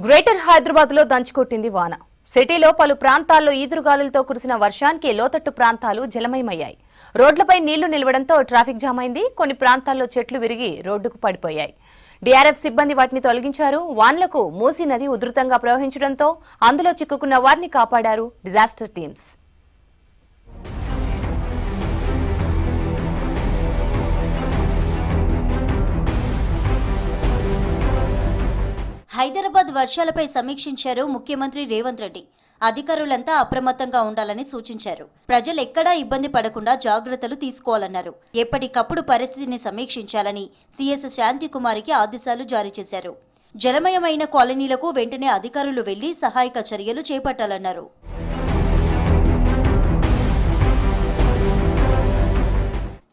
Greater Hyderabad లో దంచుకొట్టింది వాన. సిటీలో పలు ప్రాంతాల్లో ఈదురుగాలులతో కురిసిన వర్షానికి లోతట్టు ప్రాంతాలు జలమయమయ్యాయి. రోడ్లపై నీళ్లు నిలవడంతో ట్రాఫిక్ జామ్ అయింది. కొన్ని ప్రాంతాల్లో చెట్లు విరిగి రోడ్డుకు పడిపోయాయి. డీఆర్ఎఫ్ సిబ్బంది వాటిని తొలగించారు. వాన్లకు మూసీ నది ఉధృతంగా ప్రవహించడంతో అందులో చిక్కుకున్న వారిని కాపాడారు డిజాస్టర్ టీమ్స్. హైదరాబాద్ వర్షాలపై సమీక్షించారు ముఖ్యమంత్రి రేవంత్ రెడ్డి. అధికారులంతా అప్రమత్తంగా ఉండాలని సూచించారు. ప్రజలు ఎక్కడా ఇబ్బంది పడకుండా జాగ్రత్తలు తీసుకోవాలన్నారు. ఎప్పటికప్పుడు పరిస్థితిని సమీక్షించాలని సీఎస్ శాంతికుమారికి ఆదేశాలు జారీ చేశారు. జలమయమైన కాలనీలకు వెంటనే అధికారులు వెళ్లి సహాయక చర్యలు చేపట్టాలన్నారు.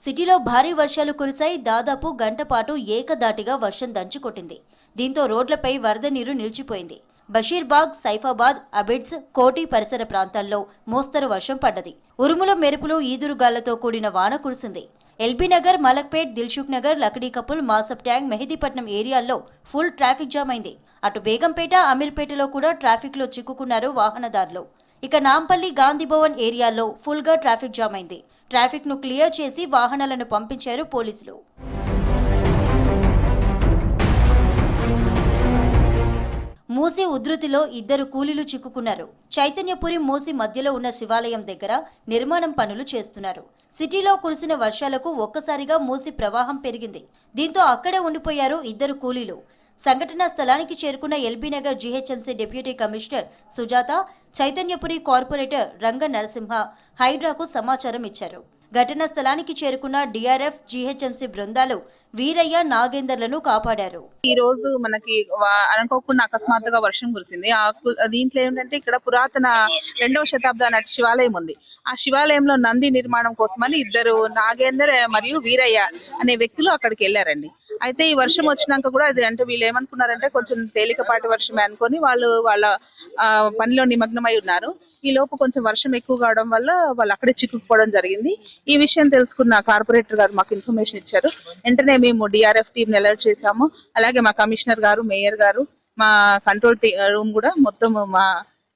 సిటీలో భారీ వర్షాలు కురిశాయి. దాదాపు గంట పాటు ఏకదాటిగా వర్షం దంచుకొట్టింది. దీంతో రోడ్లపై వరద నీరు నిలిచిపోయింది. బషీర్బాగ్, సైఫాబాద్, అబిడ్స్, కోటి పరిసర ప్రాంతాల్లో మోస్తరు వర్షం పడ్డది. ఉరుముల మెరుపులు, ఈదురుగాళ్లతో కూడిన వాన కురిసింది. ఎల్బీనగర్, మలక్పేట్, దిల్సుఖ్ నగర్, లకడీకపుల్, మాసబ్ ట్యాంక్, మెహదీపట్నం ఏరియాల్లో ఫుల్ ట్రాఫిక్ జామ్ అయింది. అటు బేగంపేట, అమీర్పేటలో కూడా ట్రాఫిక్ లో చిక్కుకున్నారు వాహనదారులు. ఇక నాంపల్లి, గాంధీభవన్ ఏరియాల్లో ఫుల్ గా ట్రాఫిక్ జామ్ అయింది. ట్రాఫిక్ ను క్లియర్ చేసి వాహనాలను పంపించారు పోలీసులు. మూసీ ఉధృతిలో ఇద్దరు కూలీలు చిక్కుకున్నారు. చైతన్యపురి, మూసీ మధ్యలో ఉన్న శివాలయం దగ్గర నిర్మాణం పనులు చేస్తున్నారు. సిటీలో కురిసిన వర్షాలకు ఒక్కసారిగా మూసీ ప్రవాహం పెరిగింది. దీంతో అక్కడే ఉండిపోయారు ఇద్దరు కూలీలు. సంఘటనా స్థలానికి చేరుకున్న LB Nagar GHMC deputy commissioner Sujatha, Chaitanyapuri corporator రంగ నరసింహ హైడ్రాకు సమాచారం ఇచ్చారు. ఘటనా స్థలానికి చేరుకున్న డీఆర్ఎఫ్, జీహెచ్ఎంసీ బృందాలు వీరయ్య, నాగేందర్లను కాపాడారు. ఈ రోజు మనకి అనుకోకుండా అకస్మాత్తుగా వర్షం కురిసింది. దీంట్లో ఏంటంటే ఇక్కడ పురాతన 2వ శతాబ్ద నాటి శివాలయం ఉంది. ఆ శివాలయంలో నంది నిర్మాణం కోసమని ఇద్దరు నాగేందర్ మరియు వీరయ్య అనే వ్యక్తులు అక్కడికి వెళ్ళారండి. అయితే ఈ వర్షం వచ్చినాక కూడా అది అంటే వీళ్ళు ఏమనుకున్నారంటే కొంచెం తేలికపాటి వర్షమే అనుకొని వాళ్ళ పనిలో నిమగ్నమై ఉన్నారు. ఈ లోపు కొంచెం వర్షం ఎక్కువ కావడం వల్ల వాళ్ళు అక్కడే చిక్కుకుపోవడం జరిగింది. ఈ విషయం తెలుసుకున్న కార్పొరేటర్ గారు మాకు ఇన్ఫర్మేషన్ ఇచ్చారు. వెంటనే మేము డిఆర్ఎఫ్ టీమ్ అలర్ట్ చేశాము. అలాగే మా కమిషనర్ గారు, మేయర్ గారు, మా కంట్రోల్ రూమ్ కూడా మొత్తం, మా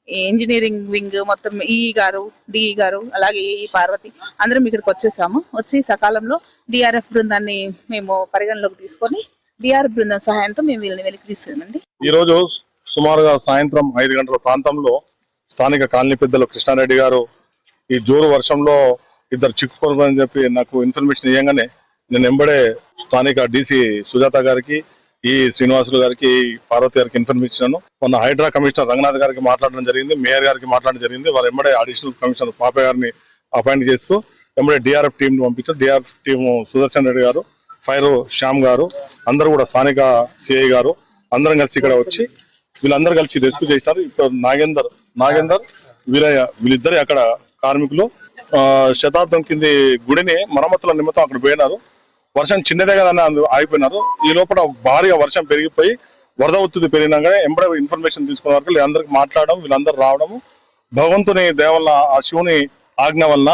ఇంజనీరింగ్ వింగ్ మొత్తం, ఈఈ గారు, డిఈ గారు, అలాగే ఈ పార్వతి అందరం ఇక్కడికి వచ్చేసాము. వచ్చి సకాలంలో డిఆర్ఎఫ్ బృందాన్ని మేము పరిగణలోకి తీసుకొని డిఆర్ఎఫ్ బృందం సహాయంతో మేము వీళ్ళని వెలికి తీసుకున్నామండి. ఈ రోజు సుమారుగా సాయంత్రం 5 గంటల ప్రాంతంలో స్థానిక కాలనీ పెద్దలు కృష్ణారెడ్డి గారు ఈ జోరు వర్షంలో ఇద్దరు చిక్కుకోరని చెప్పి నాకు ఇన్ఫర్మేషన్ ఇవ్వగానే నేను వెంబడే స్థానిక డీసీ సుజాత గారికి, ఈ శ్రీనివాసులు గారికి, పార్వతి గారికి ఇన్ఫర్మేషన్ ఇచ్చాను. మొన్న హైడ్రా కమిషనర్ రంగనాథ్ గారికి మాట్లాడడం జరిగింది, మేయర్ గారికి మాట్లాడడం జరిగింది. వారు వెంబడే అడిషనల్ కమిషనర్ పాపయ్య గారిని అపాయింట్ చేస్తూ వెంబడే డిఆర్ఎఫ్ టీం పంపించారు. డిఆర్ఎఫ్ టీం సుదర్శన్ రెడ్డి గారు, ఫైర్ శ్యామ్ గారు, అందరూ కూడా స్థానిక సిఐ గారు అందరం కలిసి ఇక్కడ వచ్చి వీళ్ళందరూ కలిసి రెస్క్యూ చేసినారు. ఇప్పుడు నాగేందర్, వీరయ్య వీళ్ళిద్దరే అక్కడ కార్మికులు. శతాబ్దం కింది గుడిని మరమ్మతుల నిమిత్తం అక్కడ పోయినారు. వర్షం చిన్నదే కదా ఆగిపోయినారు. ఈ లోపల భారీగా వర్షం పెరిగిపోయి వరద ఒత్తిడి పెరిగినాక ఎంబడే ఇన్ఫర్మేషన్ తీసుకున్న వరకు వీళ్ళందరికీ మాట్లాడడం, వీళ్ళందరూ రావడము భగవంతుని దయ వల్ల, ఆ శివుని ఆజ్ఞ వల్ల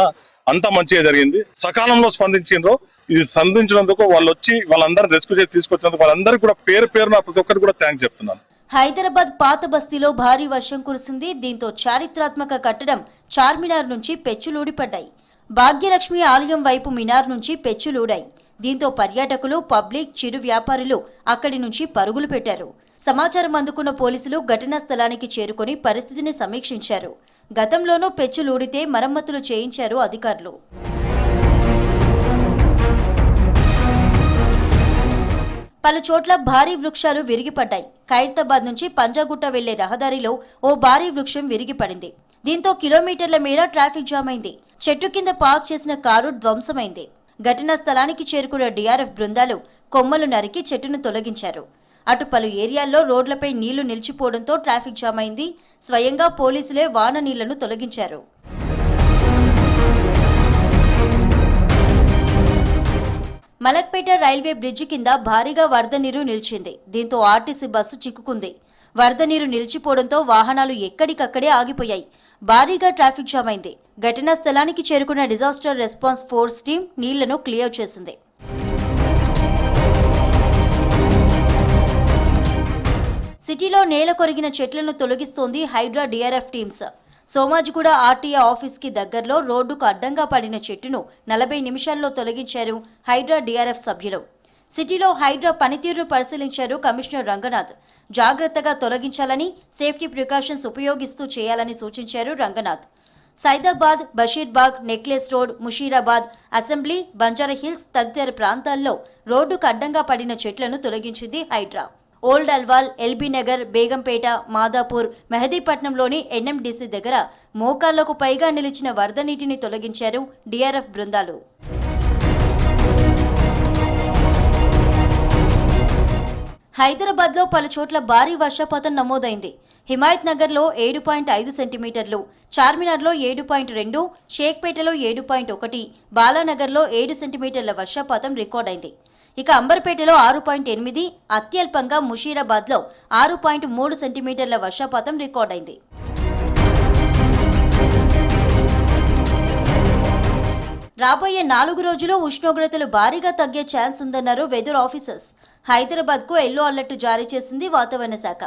అంతా మంచిగా జరిగింది. సకాలంలో స్పందించిండ్రు. ఇది స్పందించినందుకు వాళ్ళు వచ్చి వాళ్ళందరూ రెస్క్యూ చేసి తీసుకొచ్చినందుకు వాళ్ళందరికీ కూడా పేరున ప్రతి ఒక్కరికి కూడా థ్యాంక్స్ చెప్తున్నాను. హైదరాబాద్ పాత బస్తీలో భారీ వర్షం కురిసింది. దీంతో చారిత్రాత్మక కట్టడం చార్మినార్ నుంచి పెచ్చులూడిపడ్డాయి. భాగ్యలక్ష్మి ఆలయం వైపు మినార్ నుంచి పెచ్చులూడాయి. దీంతో పర్యాటకులు, పబ్లిక్, చిరు వ్యాపారులు అక్కడి నుంచి పరుగులు పెట్టారు. సమాచారం అందుకున్న పోలీసులు ఘటనా స్థలానికి చేరుకొని పరిస్థితిని సమీక్షించారు. గతంలోనూ పెచ్చులూడితే మరమ్మతులు చేయించారు అధికారులు. పలు చోట్ల భారీ వృక్షాలు విరిగిపడ్డాయి. ఖైరతాబాద్ నుంచి పంజాగుట్ట వెళ్లే రహదారిలో ఓ భారీ వృక్షం విరిగిపడింది. దీంతో కిలోమీటర్ల మేర ట్రాఫిక్ జామ్ అయింది. చెట్టు కింద పార్క్ చేసిన కారు ధ్వంసమైంది. ఘటనా స్థలానికి చేరుకున్న డిఆర్ఎఫ్ బృందాలు కొమ్మలు నరికి చెట్టును తొలగించారు. అటు పలు ఏరియాల్లో రోడ్లపై నీళ్లు నిలిచిపోవడంతో ట్రాఫిక్ జామ్ అయింది. స్వయంగా పోలీసులే వాన నీళ్లను తొలగించారు. మలక్పేట రైల్వే బ్రిడ్జి కింద భారీగా వరద నీరు నిలిచింది. దీంతో ఆర్టీసీ బస్సు చిక్కుకుంది. వరద నీరు నిలిచిపోవడంతో వాహనాలు ఎక్కడికక్కడే ఆగిపోయాయి. భారీగా ట్రాఫిక్ జామ్ అయింది. ఘటనా స్థలానికి చేరుకున్న డిజాస్టర్ రెస్పాన్స్ ఫోర్స్ టీం నీళ్లను క్లియర్ చేసింది. సిటీలో నేల కొరిగిన చెట్లను తొలగిస్తోంది Hydraa DRF teams. Somajiguda RTA ఆఫీస్కి దగ్గరలో రోడ్డుకు అడ్డంగా పడిన చెట్టును 40 నిమిషాల్లో తొలగించారు హైడ్రా డిఆర్ఎఫ్ సభ్యులు. సిటీలో హైడ్రా పనితీరును పరిశీలించారు కమిషనర్ రంగనాథ్. జాగ్రత్తగా తొలగించాలని, సేఫ్టీ ప్రికాషన్స్ ఉపయోగిస్తూ చేయాలని సూచించారు Ranganath. Saidabad, Basheerbagh, Necklace Road, Musheerabad, assembly, Banjara Hills తదితర ప్రాంతాల్లో రోడ్డుకు అడ్డంగా పడిన చెట్లను తొలగించింది హైడ్రా. ఓల్డ్ అల్వాల్, ఎల్బీ నగర్, బేగంపేట, మాదాపూర్, మెహదీపట్నంలోని ఎన్ఎండిసి దగ్గర మోకాళ్లకు పైగా నిలిచిన వరద నీటిని తొలగించారు డిఆర్ఎఫ్ బృందాలు. హైదరాబాద్లో పలు చోట్ల భారీ వర్షపాతం నమోదైంది. హిమాయత్ నగర్లో 7.5 సెంటీమీటర్లు, చార్మినార్లో 7.2, షేక్పేటలో 7.1, బాలానగర్లో 7 సెంటీమీటర్ల వర్షపాతం రికార్డైంది. ఇక అంబర్పేటలో 6.8, అత్యల్పంగా ముషీరాబాద్లో 6.3 సెంటీమీటర్ల వర్షపాతం రికార్డైంది. రాబోయే 4 రోజులు ఉష్ణోగ్రతలు భారీగా తగ్గే ఛాన్స్ ఉందన్నారు వెదర్ ఆఫీసర్స్. హైదరాబాద్కు ఎల్లో అలర్ట్ జారీ చేసింది వాతావరణ శాఖ.